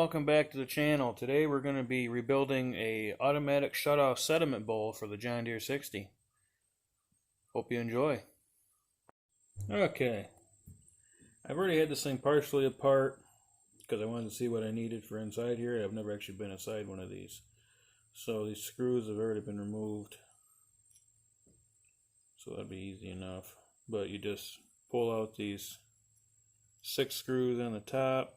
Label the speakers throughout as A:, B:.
A: welcome back to the channel. Today we're going to be rebuilding a automatic shutoff sediment bowl for the John Deere 60. Hope you enjoy. Okay, I've already had this thing partially apart because I wanted to see what I needed for inside here. I've never actually been inside one of these. So these screws have already been removed. So that'd be easy enough. But you just pull out these 6 screws on the top.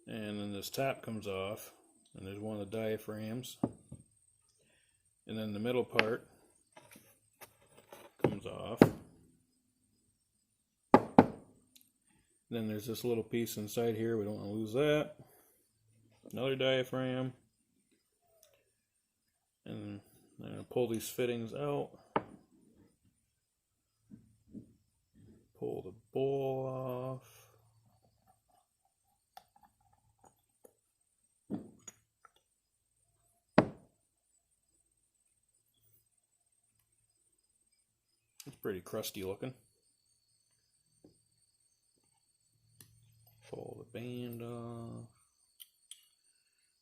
A: And then this top comes off, and there's one of the diaphragms, and then the middle part comes off. Then there's this little piece inside here, we don't want to lose that. Another diaphragm, and I'm going to pull these fittings out, pull the bowl off. It's pretty crusty looking. Pull the band off.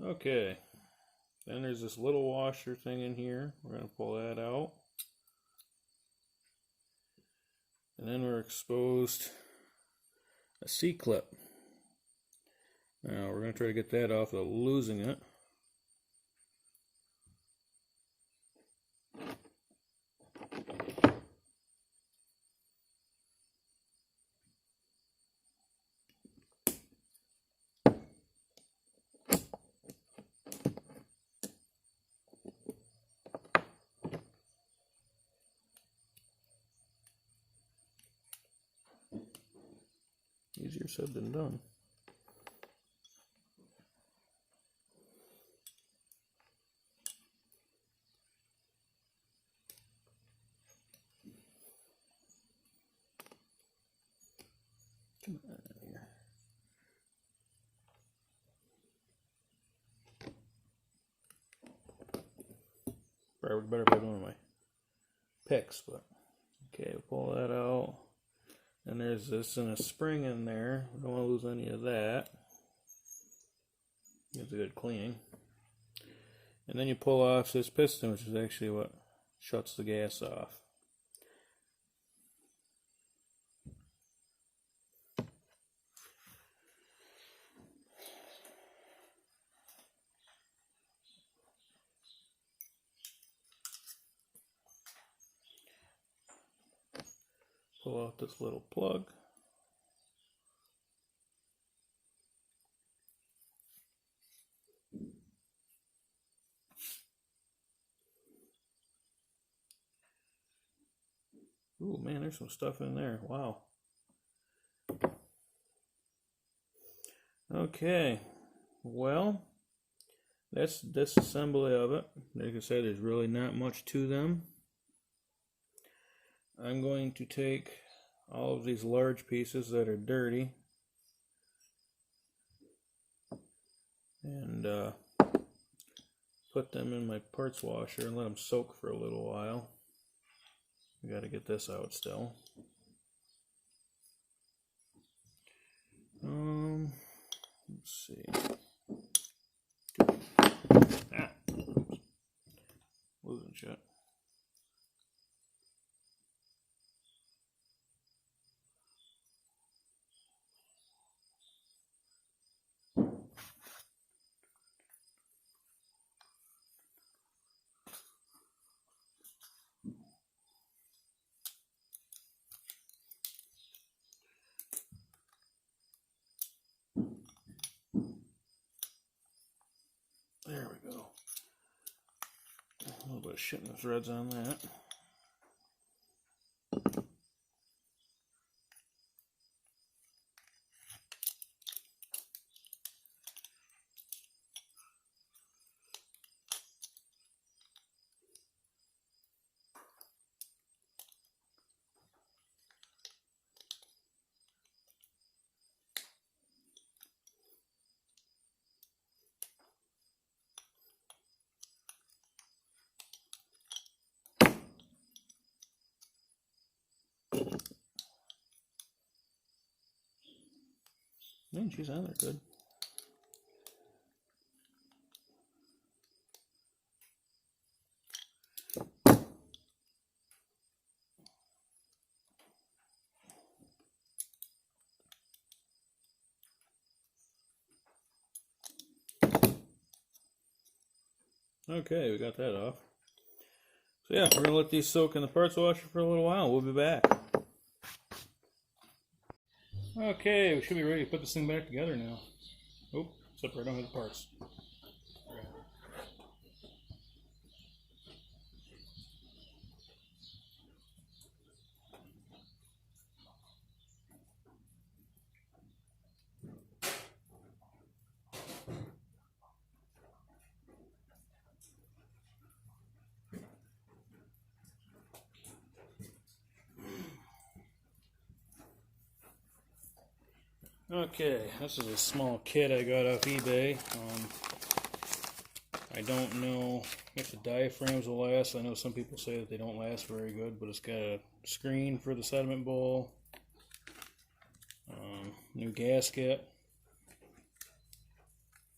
A: Okay. Then there's this little washer thing in here. We're going to pull that out. And then we're exposed a C-clip. Now we're going to try to get that off without losing it. Easier said than done. Come on here. Probably better if I had one of my picks, but okay, pull that out. And there's this and a spring in there. We don't want to lose any of that. Gives a good cleaning. And then you pull off this piston, which is actually what shuts the gas off. Pull out this little plug. Ooh, man, there's some stuff in there. Wow. Okay. Well, that's the disassembly of it. Like I said, there's really not much to them. I'm going to take all of these large pieces that are dirty and put them in my parts washer and let them soak for a little while. We got to get this out still. Let's see. Ah, losing shit. There we go. A little bit of shit in the threads on that. She's on there good. Okay, we got that off. So yeah, we're going to let these soak in the parts washer for a little while. We'll be back. Okay, we should be ready to put this thing back together now. Oh, except for I don't have the parts. Okay, this is a small kit I got off eBay. I don't know if the diaphragms will last. I know some people say that they don't last very good, but it's got a screen for the sediment bowl, new gasket,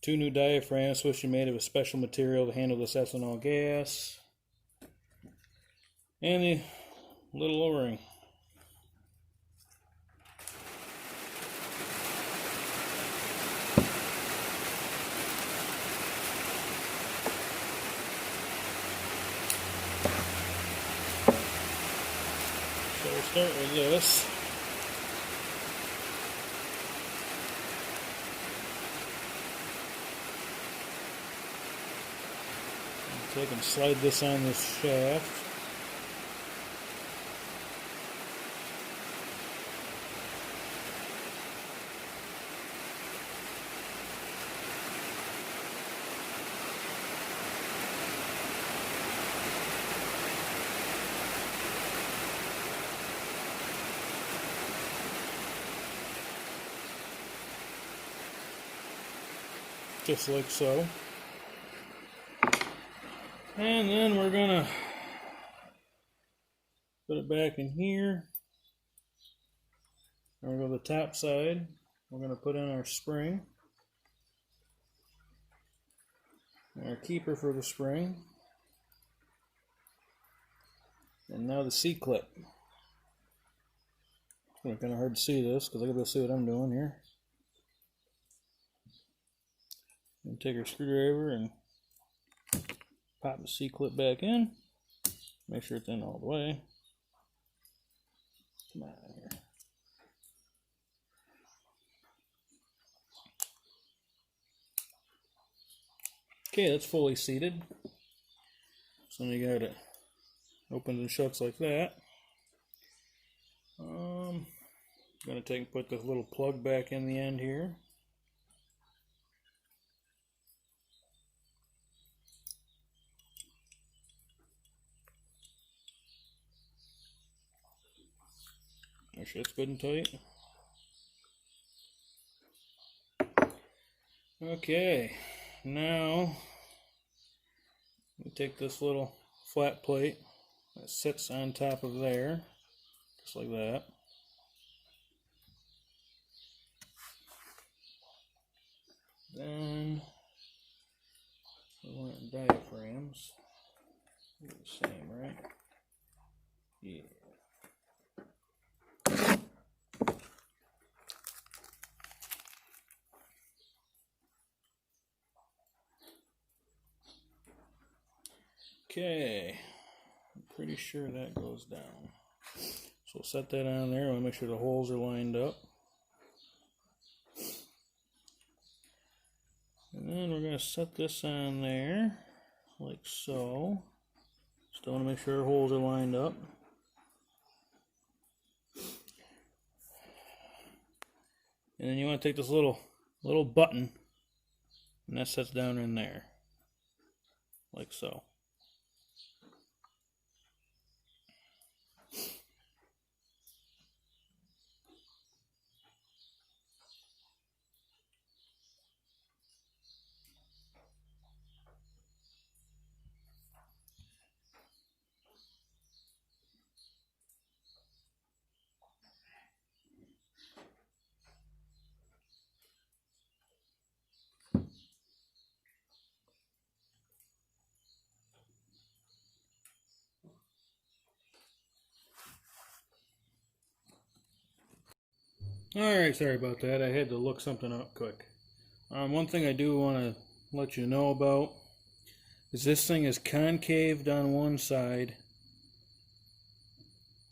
A: 2 new diaphragms, supposed to be made of a special material to handle this ethanol gas, and the little O-ring. So we'll start with this. Take and slide this on this shaft. Just like so. And then we're gonna put it back in here. And we're going to the top side. We're going to put in our spring. And our keeper for the spring. And now the C-clip. It's kind of hard to see this because I gotta see what I'm doing here. And take our screwdriver and pop the C-clip back in. Make sure it's in all the way. Come on here. Okay, that's fully seated. So you got it opens and shuts like that. I'm gonna take and put this little plug back in the end here. Make sure it's good and tight. Okay, now we take this little flat plate that sits on top of there, just like that. Then we want diaphragms. They're the same, right? Yeah. Okay, I'm pretty sure that goes down. So we'll set that on there. I want to make sure the holes are lined up. And then we're going to set this on there, like so. Still want to make sure our holes are lined up. And then you want to take this little button, and that sets down in there, like so. Alright, sorry about that. I had to look something up quick. One thing I do want to let you know about is this thing is concaved on one side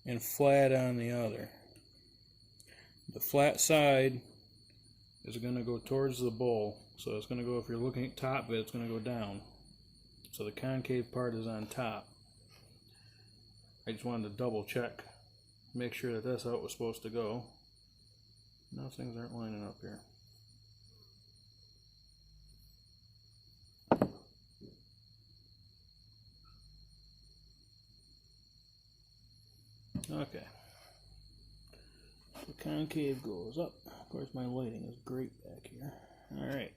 A: and flat on the other. The flat side is going to go towards the bowl, so it's going to go, if you're looking at top of it, it's going to go down. So the concave part is on top. I just wanted to double check, make sure that that's how it was supposed to go. Now things aren't lining up here. Okay. The concave goes up. Of course, my lighting is great back here. Alright.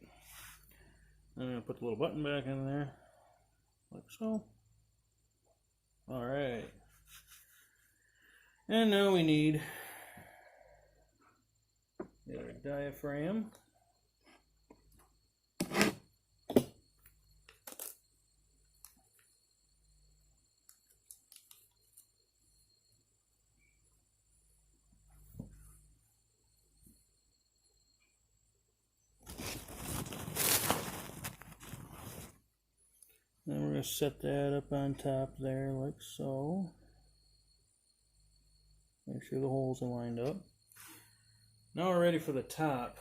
A: I'm going to put the little button back in there, like so. Alright. And now we need the other diaphragm. Then we're going to set that up on top there like so. Make sure the holes are lined up. Now we're ready for the top.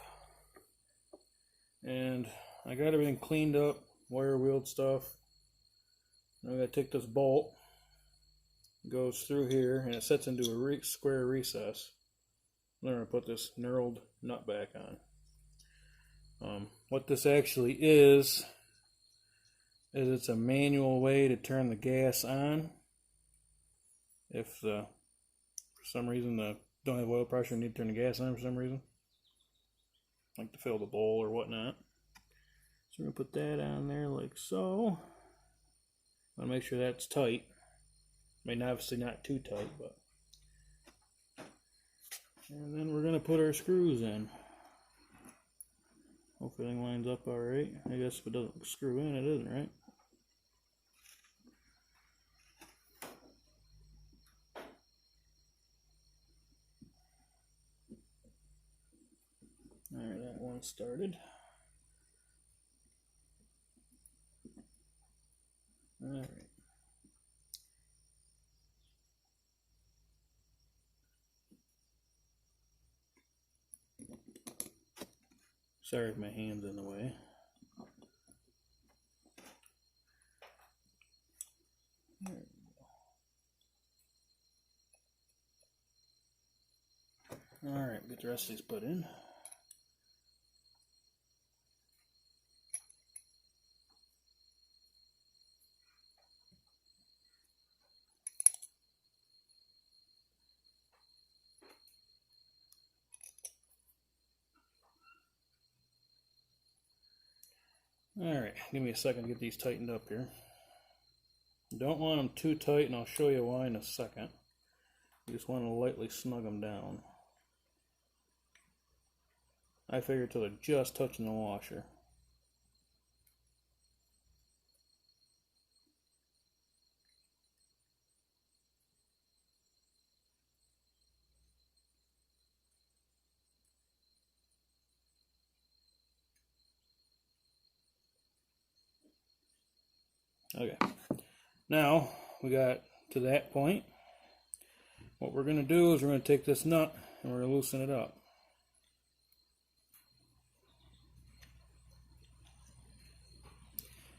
A: And I got everything cleaned up, wire wheeled stuff. Now we got to take this bolt. It goes through here and it sets into a square recess. Then we're going to put this knurled nut back on. What this actually is it's a manual way to turn the gas on. If for some reason don't have oil pressure and need to turn the gas on for some reason, like to fill the bowl or whatnot. So we're going to put that on there like so. I want to make sure that's tight. I mean, obviously not too tight, but. And then we're going to put our screws in. Hope everything lines up alright. I guess if it doesn't screw in, it isn't, right? Alright, that one started. Alright. Sorry if my hand's in the way. There we go. Alright, get the rest of these put in. Alright, give me a second to get these tightened up here. Don't want them too tight, and I'll show you why in a second. You just want to lightly snug them down. I figure till they're just touching the washer. Okay, now we got to that point. What we're going to do is we're going to take this nut and we're going to loosen it up.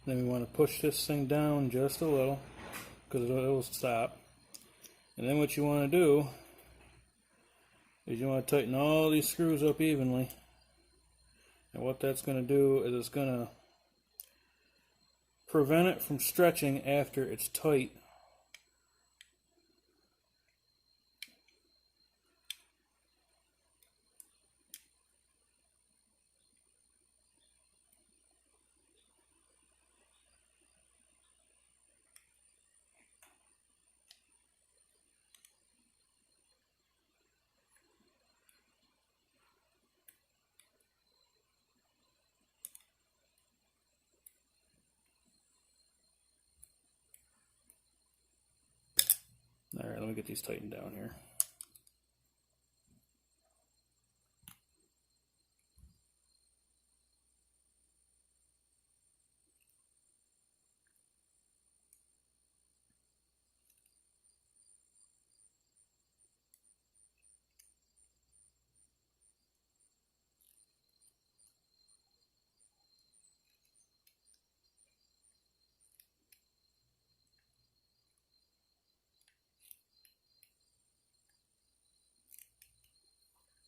A: Then we want to push this thing down just a little because it will stop. And then what you want to do is you want to tighten all these screws up evenly. And what that's going to do is it's going to prevent it from stretching after it's tight. Alright, let me get these tightened down here.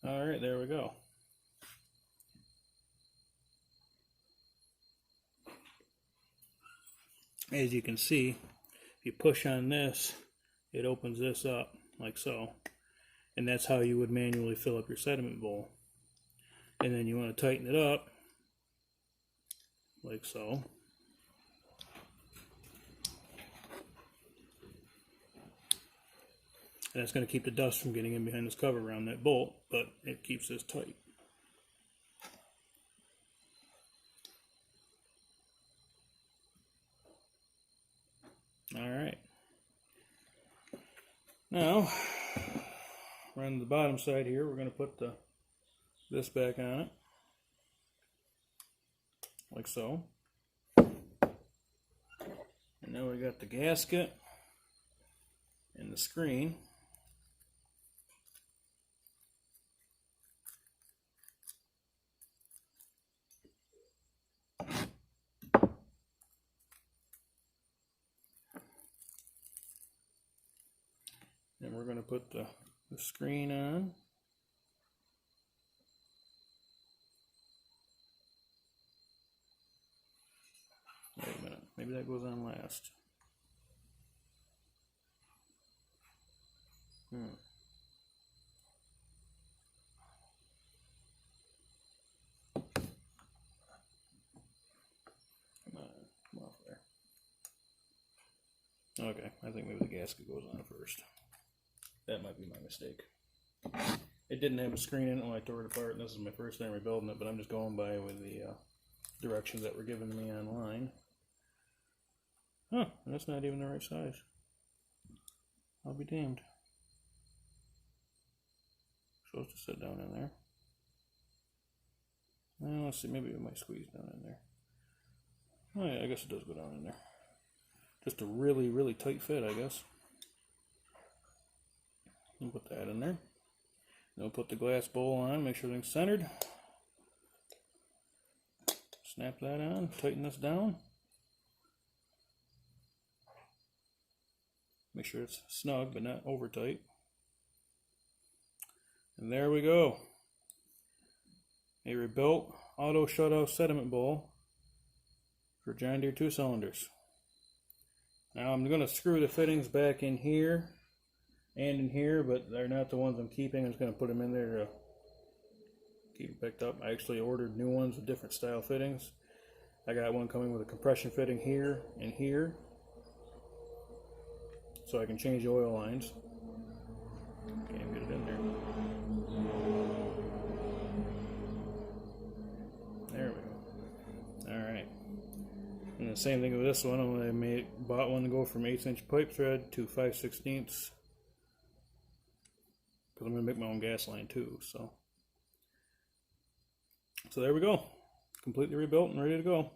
A: Alright, there we go. As you can see, if you push on this, it opens this up like so. And that's how you would manually fill up your sediment bowl. And then you want to tighten it up like so. And that's going to keep the dust from getting in behind this cover around that bolt, but it keeps this tight. Alright. Now, around the bottom side here, we're going to put this back on it. Like so. And now we got the gasket and the screen. And we're going to put the screen on. Wait a minute, maybe that goes on last. Come off there. Okay, I think maybe the gasket goes on first. That might be my mistake. It didn't have a screen in it when I tore it apart, and this is my first time rebuilding it, but I'm just going by with the directions that were given to me online. Huh, that's not even the right size. I'll be damned. Supposed to sit down in there. Well, let's see, maybe it might squeeze down in there. Oh yeah, I guess it does go down in there. Just a really, really tight fit, I guess. And put that in there. Then we'll put the glass bowl on, make sure everything's centered. Snap that on, tighten this down. Make sure it's snug but not over tight. And there we go. A rebuilt auto shutoff sediment bowl for John Deere 2-cylinders. Now I'm going to screw the fittings back in here and in here, but they're not the ones I'm keeping. I'm just going to put them in there to keep it picked up. I actually ordered new ones with different style fittings. I got one coming with a compression fitting here and here, so I can change the oil lines. Can't get it in there. There we go. Alright. And the same thing with this one. I bought one to go from 1/8" pipe thread to 5/16, because I'm going to make my own gas line too. So there we go. Completely rebuilt and ready to go.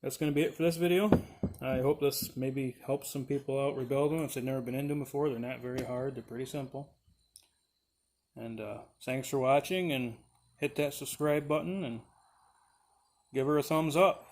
A: That's going to be it for this video. I hope this maybe helps some people out rebuild them if they've never been into them before. They're not very hard. They're pretty simple. And thanks for watching, and hit that subscribe button and give her a thumbs up.